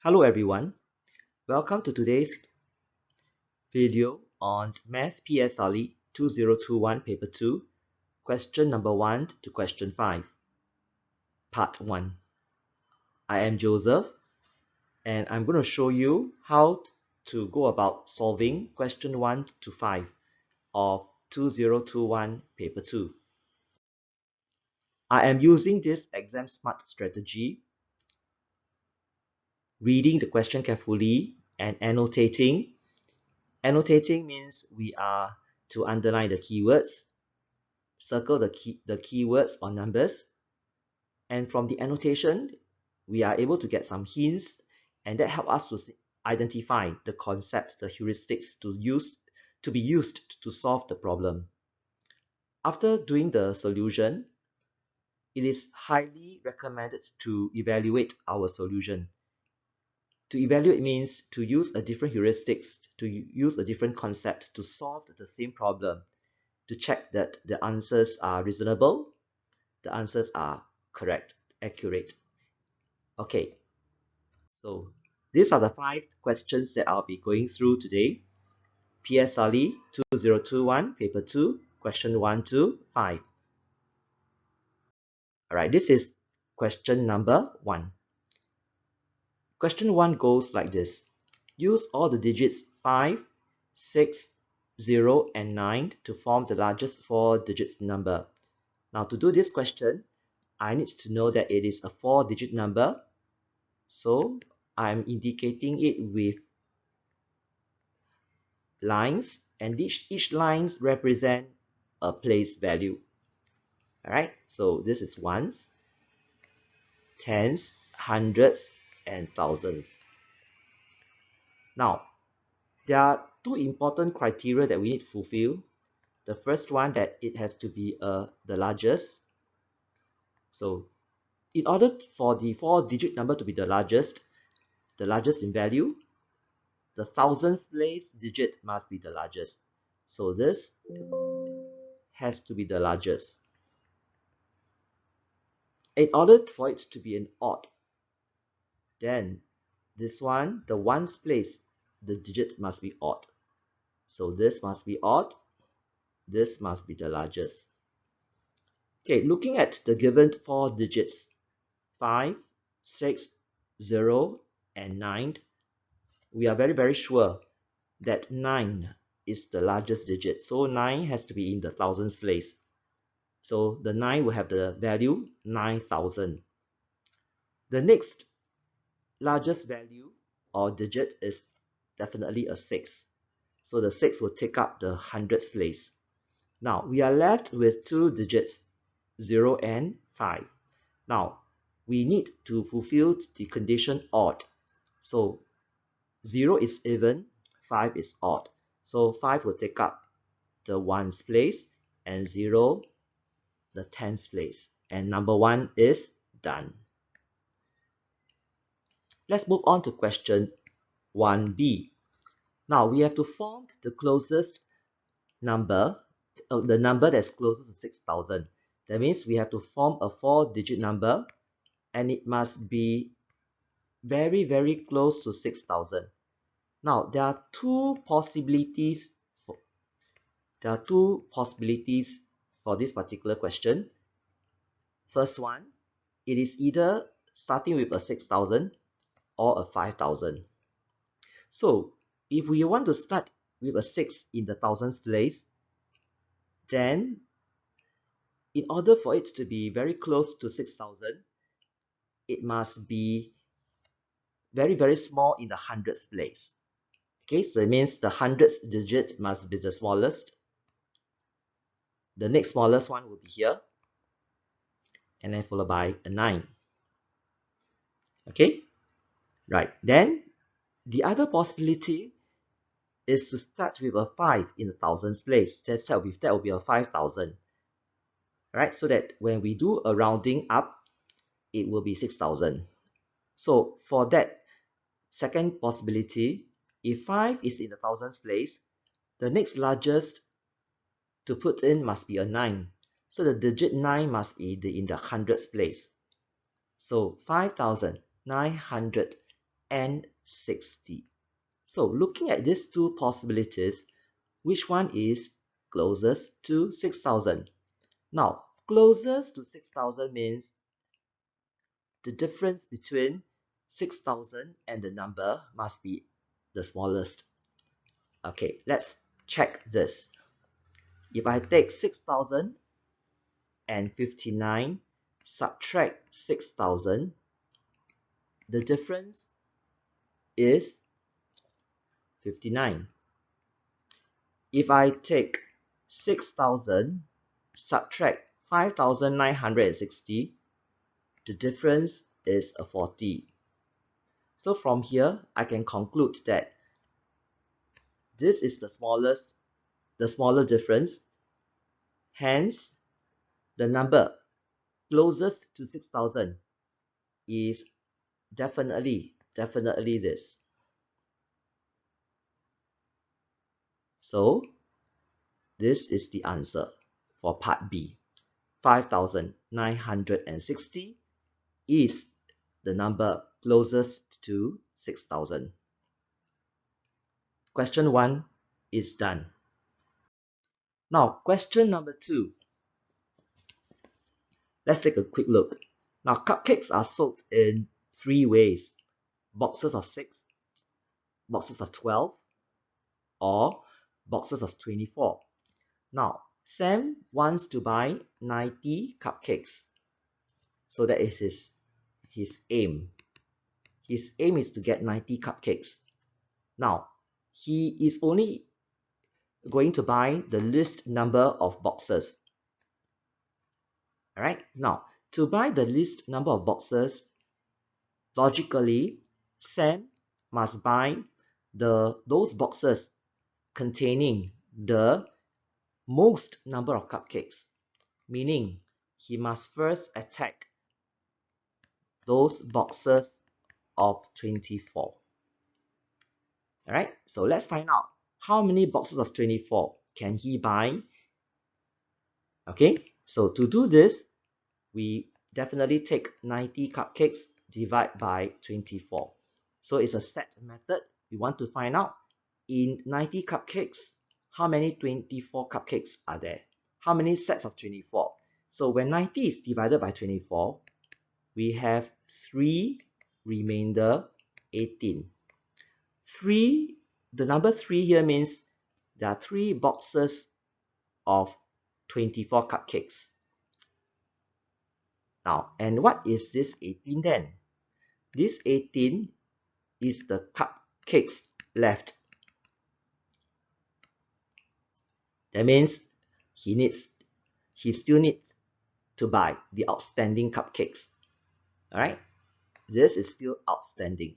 Hello everyone, welcome to today's video on Math PSLE 2021 Paper 2, question number 1 to question 5, Part 1. I am Joseph and I'm going to show you how to go about solving question 1 to 5 of 2021 Paper 2. I am using this exam smart strategy, reading the question carefully and annotating. Annotating means we are to underline the keywords, circle the keywords or numbers, and from the annotation we are able to get some hints, and that help us to identify the concepts, the heuristics to be used to solve the problem. After doing the solution, it is highly recommended to evaluate our solution. To evaluate means to use a different heuristics, to use a different concept to solve the same problem, to check that the answers are reasonable, the answers are correct, accurate. Okay, so these are the 5 questions that I'll be going through today. PSLE 2021, Paper 2, question 1 to 5. Alright, this is question number 1. Question 1 goes like this. Use all the digits 5, 6, 0, and 9 to form the largest 4 digits number. Now to do this question, I need to know that it is a 4-digit number. So I'm indicating it with lines, and each lines represent a place value. Alright, so this is ones, tens, hundreds, and thousands. Now, there are 2 important criteria that we need to fulfill. The first one, that it has to be the largest. So in order for the 4-digit number to be the largest in value, the thousands place digit must be the largest. So this has to be the largest. In order for it to be an odd, then this one, the ones place, the digit must be odd. So this must be odd, this must be the largest. Okay, looking at the given 4 digits, 5, 6, 0, and 9, we are very sure that 9 is the largest digit. So 9 has to be in the thousands place. So the 9 will have the value 9,000. The next largest value or digit is definitely a 6. So the 6 will take up the hundreds place. Now we are left with 2 digits, 0 and 5. Now we need to fulfill the condition odd. So 0 is even, 5 is odd. So 5 will take up the ones place and 0 the tens place. And number 1 is done. Let's move on to question 1b. Now we have to form the closest number, the number that's closest to 6,000. That means we have to form a 4-digit number, and it must be very close to 6,000. Now there are two possibilities for this particular question. First one, it is either starting with a 6,000 or a 5,000. So if we want to start with a 6 in the thousands place, then in order for it to be very close to 6,000, it must be very small in the hundreds place. Okay, so it means the hundreds digit must be the smallest. The next smallest one will be here, and then followed by a 9. Okay, right. Then the other possibility is to start with a 5 in the thousands place. That will be a 5,000. Right, so that when we do a rounding up, it will be 6,000. So for that second possibility, if 5 is in the thousands place, the next largest to put in must be a 9. So the digit 9 must be in the hundreds place. So 5,900 and 60. So looking at these two possibilities, which one is closest to 6,000? Now, closest to 6,000 means the difference between 6,000 and the number must be the smallest. Okay, let's check this. If I take 6,059, subtract 6,000, the difference is 59. If I take 6,000, subtract 5,960, the difference is a 40. So from here, I can conclude that this is the smaller difference. Hence, the number closest to 6,000 is definitely this. So this is the answer for part B. 5,960 is the number closest to 6,000. Question 1 is done. Now, question number 2. Let's take a quick look. Now, cupcakes are sold in 3 ways. Boxes of 6, boxes of 12, or boxes of 24. Now, Sam wants to buy 90 cupcakes. So that is his aim. His aim is to get 90 cupcakes. Now, he is only going to buy the least number of boxes. Alright, now, to buy the least number of boxes, logically, Sam must buy those boxes containing the most number of cupcakes, meaning he must first attack those boxes of 24. Alright, so let's find out how many boxes of 24 can he buy. Okay, so to do this, we definitely take 90 cupcakes, divide by 24. So it's a set method. We want to find out in 90 cupcakes, how many 24 cupcakes are there? How many sets of 24? So when 90 is divided by 24, we have 3 remainder 18. 3, the number 3 here means there are 3 boxes of 24 cupcakes. Now, and what is this 18 then? This 18 is the cupcakes left. That means he still needs to buy the outstanding cupcakes. Alright, this is still outstanding.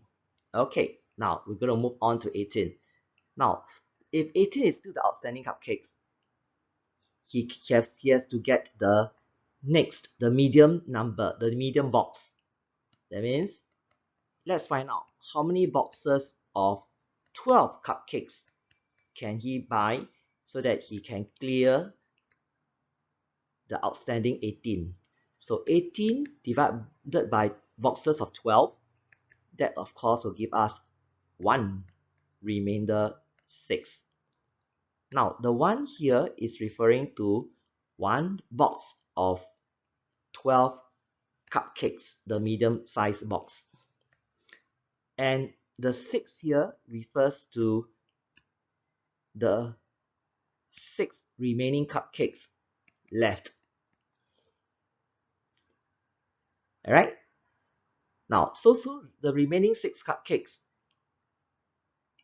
Okay, now we're going to move on to 18. Now, if 18 is still the outstanding cupcakes, he has to get the next, the medium number, the medium box. That means, let's find out how many boxes of 12 cupcakes can he buy so that he can clear the outstanding 18. So 18 divided by boxes of 12, that of course will give us 1 remainder 6. Now the 1 here is referring to 1 box of 12 cupcakes, the medium size box. And the 6 here refers to the 6 remaining cupcakes left. Alright? Now, so the remaining 6 cupcakes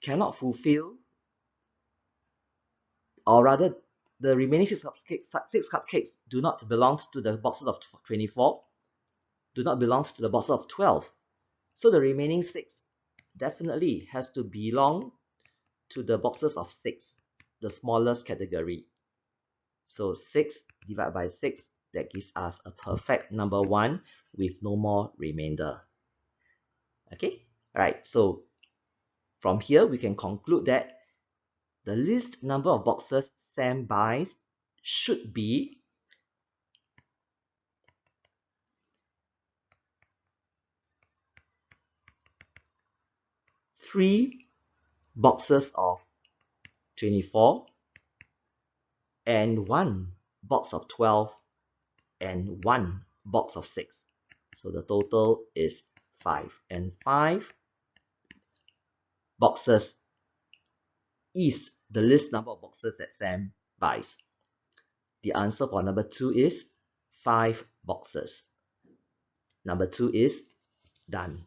cannot fulfill, or rather, the remaining 6 cupcakes do not belong to the boxes of 24, do not belong to the boxes of 12. So the remaining 6 definitely has to belong to the boxes of 6, the smallest category. So 6 divided by 6, that gives us a perfect number 1 with no more remainder. Okay, alright, so from here we can conclude that the least number of boxes Sam buys should be 3 boxes of 24 and 1 box of 12 and 1 box of 6. So the total is 5, and 5 boxes is the least number of boxes that Sam buys. The answer for number 2 is 5 boxes. Number 2 is done.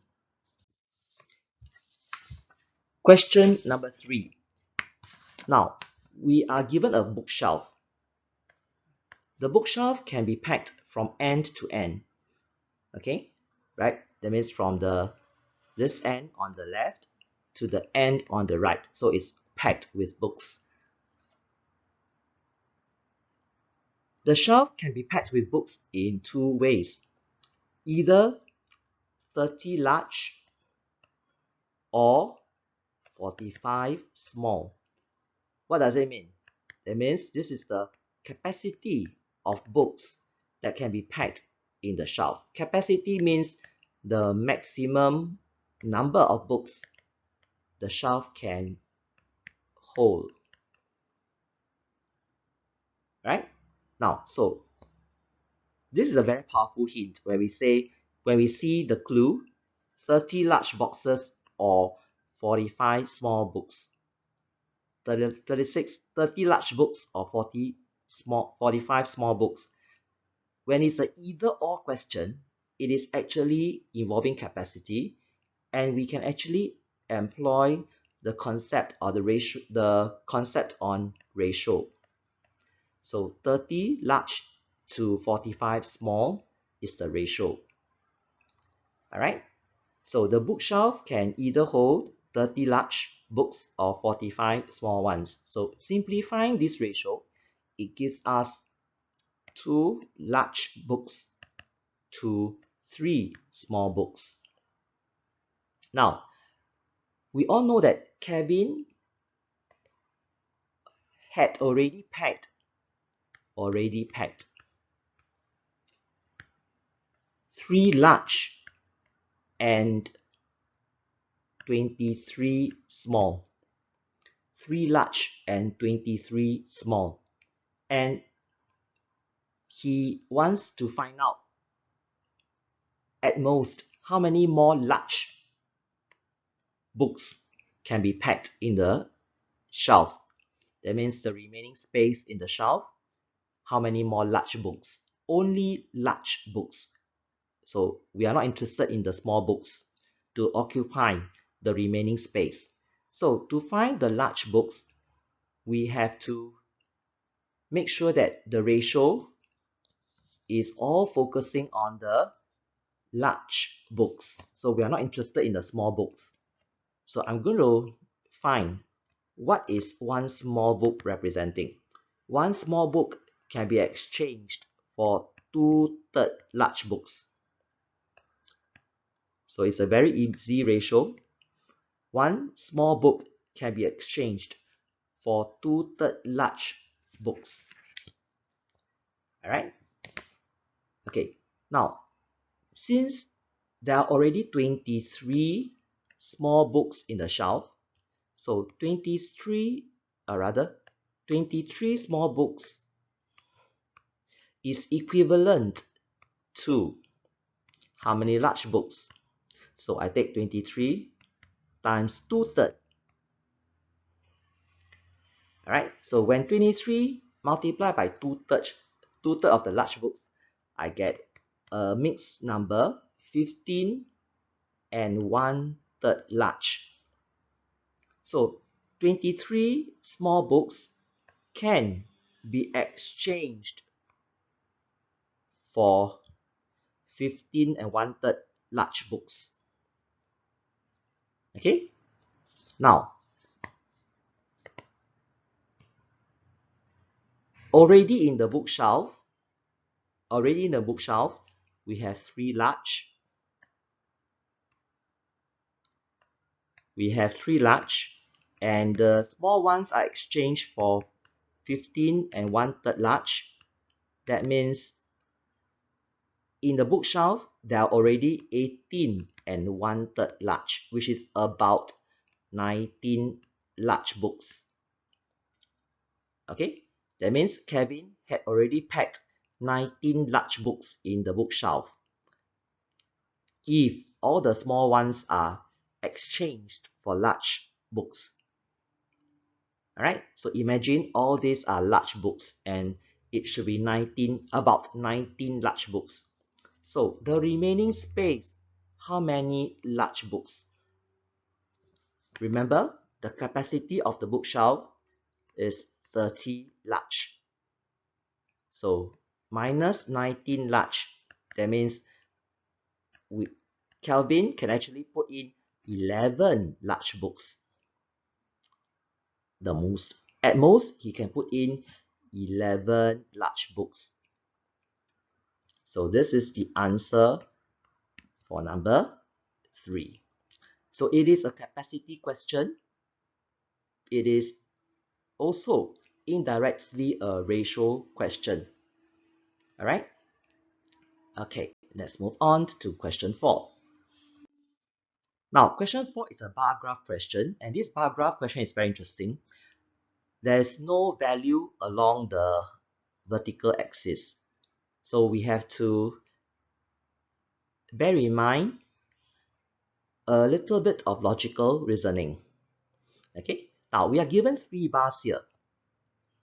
Question number 3. Now, we are given a bookshelf. The bookshelf can be packed from end to end. Okay, right? That means from this end on the left to the end on the right. So it's packed with books. The shelf can be packed with books in 2 ways. Either 30 large or 45 small. What does it mean? That means this is the capacity of books that can be packed in the shelf. Capacity means the maximum number of books the shelf can hold. Right? Now, so this is a very powerful hint when we see the clue 30 large boxes or 45 small books. 30 large books or 45 small books. When it's an either or question, it is actually involving capacity, and we can actually employ the concept or the concept on ratio. So 30 large to 45 small is the ratio. All right. So the bookshelf can either hold 30 large books or 45 small ones. So simplifying this ratio, it gives us 2 large books to 3 small books. Now, we all know that Kevin had already packed 3 large and 23 small. 3 large and 23 small. And he wants to find out at most how many more large books can be packed in the shelf. That means the remaining space in the shelf, how many more large books? Only large books. So we are not interested in the small books to occupy the remaining space. So to find the large books, we have to make sure that the ratio is all focusing on the large books. So we are not interested in the small books. So I'm going to find what is one small book representing. One small book can be exchanged for 2/3 large books. So it's a very easy ratio. One small book can be exchanged for 2/3 large books. All right. Okay. Now, since there are already 23 small books in the shelf, so 23 small books is equivalent to how many large books? So I take 23 times 2/3. All right. So when 23 multiplied by 2/3 of the large books, I get a mixed number 15 and 1/3 large. So 23 small books can be exchanged for 15 and 1/3 large books. Okay. Now, already in the bookshelf, we have 3 large. And the small ones are exchanged for 15 and 1/3 large. That means in the bookshelf, there are already 18 and 1/3 large, which is about 19 large books. Okay, that means Kevin had already packed 19 large books in the bookshelf. If all the small ones are exchanged for large books. Alright, so imagine all these are large books and it should be about 19 large books. So the remaining space, how many large books? Remember, the capacity of the bookshelf is 30 large. So minus 19 large, that means Kelvin can actually put in 11 large books. At most, he can put in 11 large books. So this is the answer for number 3. So it is a capacity question. It is also indirectly a ratio question. All right? Okay, let's move on to question 4. Now, question 4 is a bar graph question, and this bar graph question is very interesting. There's no value along the vertical axis. So we have to bear in mind a little bit of logical reasoning. Okay, now we are given 3 bars here.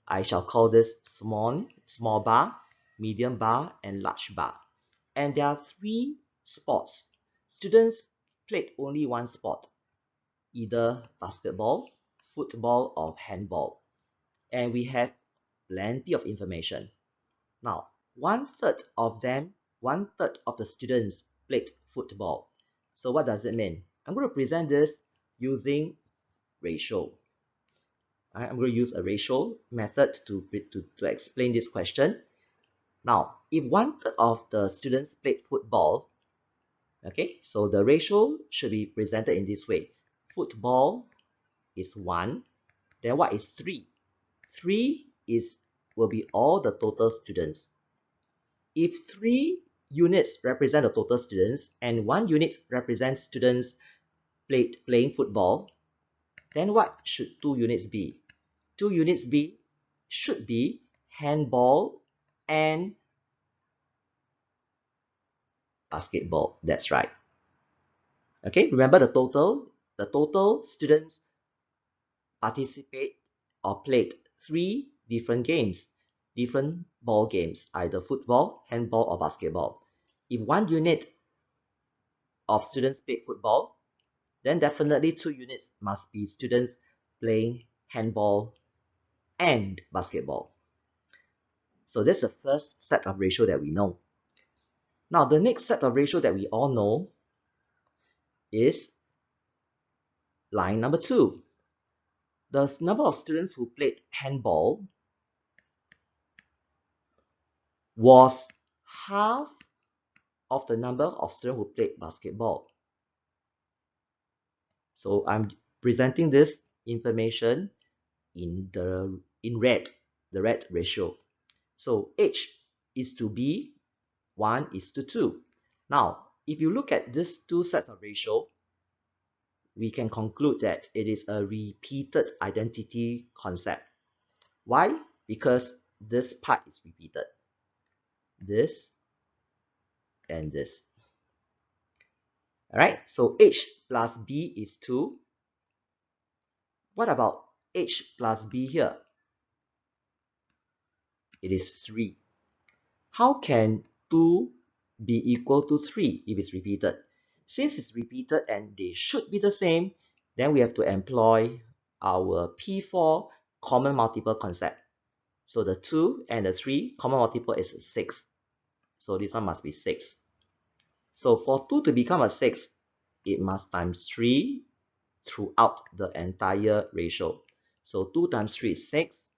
I shall call this small bar, medium bar, and large bar. And there are 3 sports. Students played only one sport, either basketball, football, or handball. And we have plenty of information. Now, one third of the students played football. So what does it mean? I'm going to present this using ratio. I'm going to use a ratio method to explain this question. Now, if one third of the students played football, okay, so the ratio should be presented in this way. Football is 1. Then what is 3? 3 will be all the total students. If 3 units represent the total students and 1 unit represents students playing football, then what should 2 units be? 2 units should be handball and basketball. That's right. Okay, remember the total students participate or played 3 different games, different ball games, either football, handball, or basketball. If 1 unit of students played football, then definitely 2 units must be students playing handball and basketball. So that's the first set of ratio that we know. Now, the next set of ratio that we all know is line number 2. The number of students who played handball was half of the number of students who played basketball. So I'm presenting this information in red, the red ratio. So H is to B, 1 is to 2. Now, if you look at these 2 sets of ratio, we can conclude that it is a repeated identity concept. Why? Because this part is repeated. This and this. Alright, so H plus B is 2. What about H plus B here? It is 3. How can 2 be equal to 3 if it's repeated? Since it's repeated and they should be the same, then we have to employ our P4 common multiple concept. So the 2 and the 3 common multiple is 6. So this one must be 6. So for 2 to become a 6, it must times 3 throughout the entire ratio. So 2 times 3 is 6,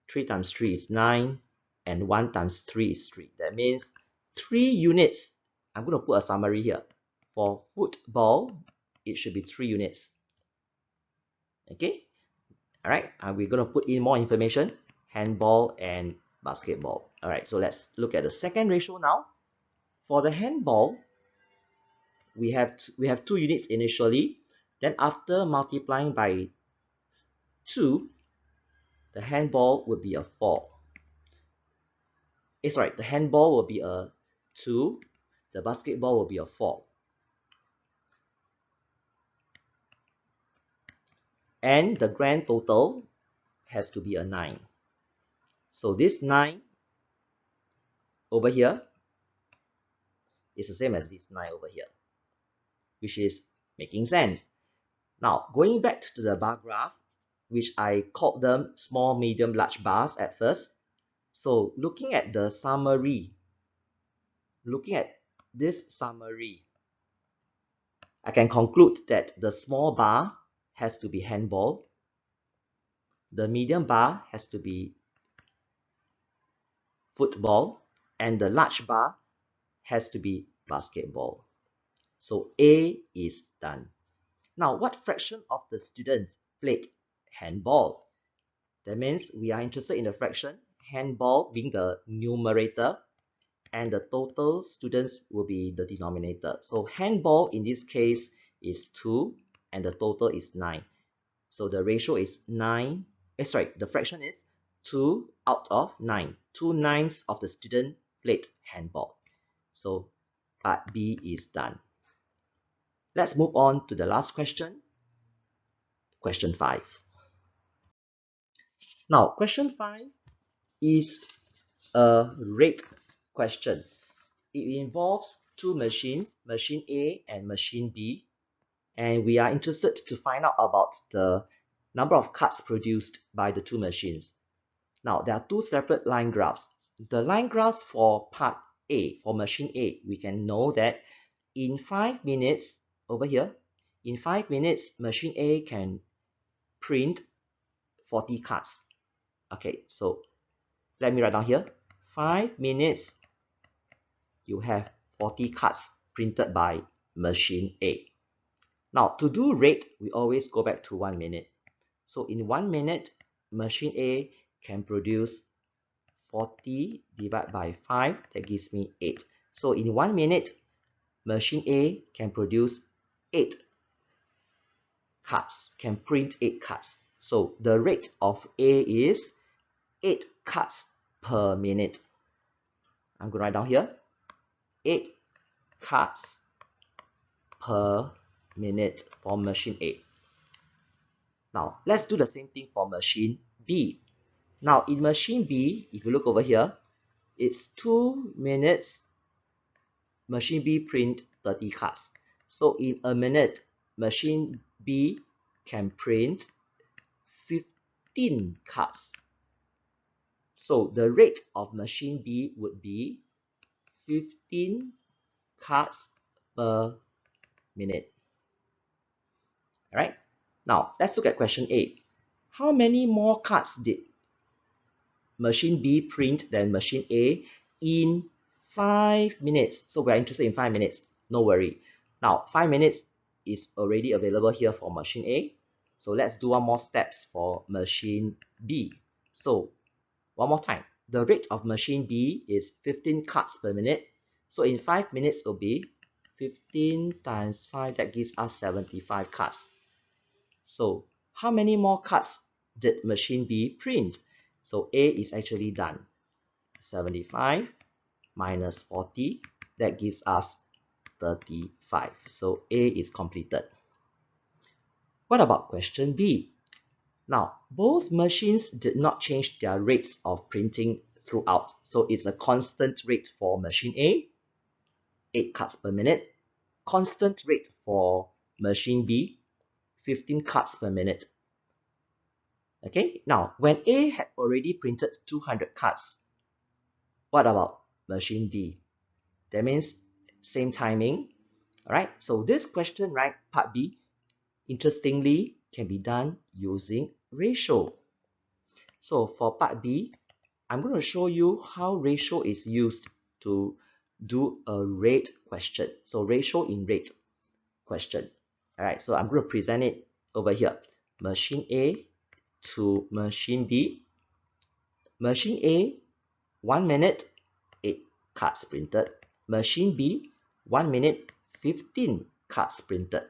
3 times 3 is 9, and 1 times 3 is 3. That means 3 units. I'm going to put a summary here. For football, it should be 3 units. Okay? Alright, and we're going to put in more information. Handball and basketball. Alright, so let's look at the second ratio now. For the handball, we have 2 units initially. Then after multiplying by 2, the handball would be a 4. Sorry, the handball will be a 2, the basketball will be a 4. And the grand total has to be a 9. So this 9 over here is the same as this 9 over here, which is making sense. Now, going back to the bar graph, which I called them small, medium, large bars at first. So looking at the summary, looking at this summary, I can conclude that the small bar has to be handball, the medium bar has to be football, and the large bar has to be basketball. So A is done. Now, what fraction of the students played handball? That means we are interested in the fraction, handball being the numerator, and the total students will be the denominator. So handball in this case is 2, and the total is 9. So the ratio is 9, the fraction is 2 out of 9. 2/9 of the student played handball. So part B is done. Let's move on to the last question, question 5. Now, question 5 is a rate question. It involves two machines, machine A and machine B, and we are interested to find out about the number of cards produced by the two machines. Now, there are two separate line graphs. The line graphs for part A, for machine A, we can know that in 5 minutes, over here, in 5 minutes, machine A can print 40 cards. Okay, so let me write down here. 5 minutes, you have 40 cards printed by machine A. Now, to do rate, we always go back to 1 minute. So in 1 minute, machine A can produce 40 divided by 5, that gives me 8. So in 1 minute, machine A can produce 8 cards, can print 8 cards. So the rate of A is 8 cards per minute. I'm going to write down here, 8 cards per minute for machine A. Now, let's do the same thing for machine B. Now, in machine B, if you look over here, it's 2 minutes, machine B print 30 cards. So in a minute, machine B can print 15 cards. So the rate of machine B would be 15 cards per minute. All right. Now, let's look at question A. How many more cards did machine B print than machine A in 5 minutes? So we're interested in 5 minutes. No worry. Now, 5 minutes is already available here for machine A. So let's do one more steps for machine B. So one more time. The rate of machine B is 15 cards per minute. So in 5 minutes will be 15 times 5, that gives us 75 cards. So how many more cards did machine B print? So A is actually done. 75 minus 40, that gives us 35. So A is completed. What about question B? Now, both machines did not change their rates of printing throughout. So it's a constant rate for machine A, 8 cards per minute. Constant rate for machine B, 15 cards per minute. Okay, now when A had already printed 200 cards, what about machine B? That means same timing. All right, so this question, right, part B, interestingly, can be done using ratio. So for part B, I'm going to show you how ratio is used to do a rate question. So ratio in rate question. All right, so I'm going to present it over here. Machine A to machine B. Machine A, 1 minute, 8 cards printed. Machine B, 1 minute, 15 cards printed.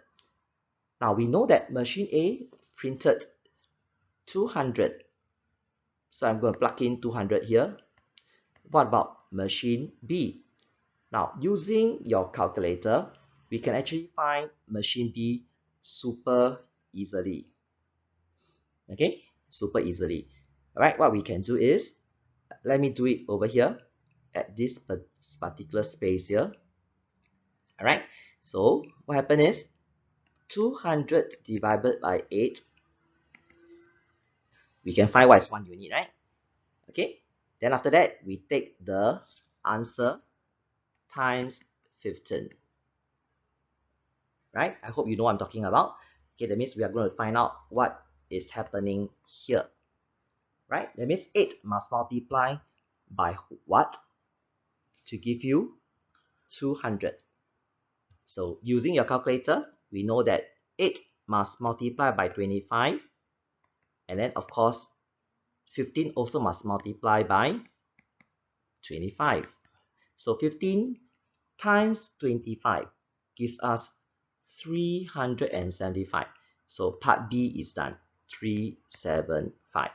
Now we know that machine A printed 200. So I'm going to plug in 200 here. What about machine B? Now, using your calculator, we can actually find machine B super easily. Okay, super easily. All right, what we can do is, let me do it over here at this particular space here. All right, so what happened is 200 divided by 8. We can find what is 1 unit, right? Okay, then after that, we take the answer times 15. Right? I hope you know what I'm talking about. Okay, that means we are going to find out what is happening here. Right? That means 8 must multiply by what to give you 200. So using your calculator, we know that 8 must multiply by 25. And then of course, 15 also must multiply by 25. So 15 times 25 gives us 375. So part B is done. 375.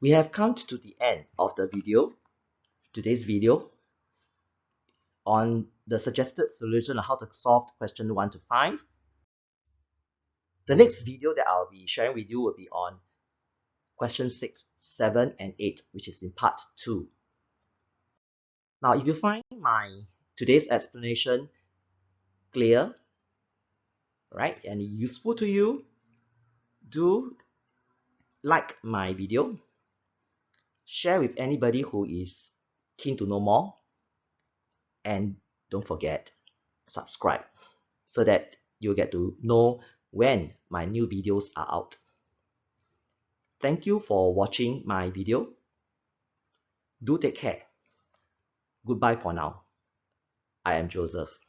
We have come to the end of the video, today's video, on the suggested solution on how to solve question 1 to 5. The next video that I'll be sharing with you will be on question 6, 7, and 8, which is in part 2. Now, if you find my today's explanation clear, right, and useful to you, do like my video, share with anybody who is keen to know more, and don't forget, subscribe so that you'll get to know when my new videos are out. Thank you for watching my video. Do take care. Goodbye for now. I am Joseph.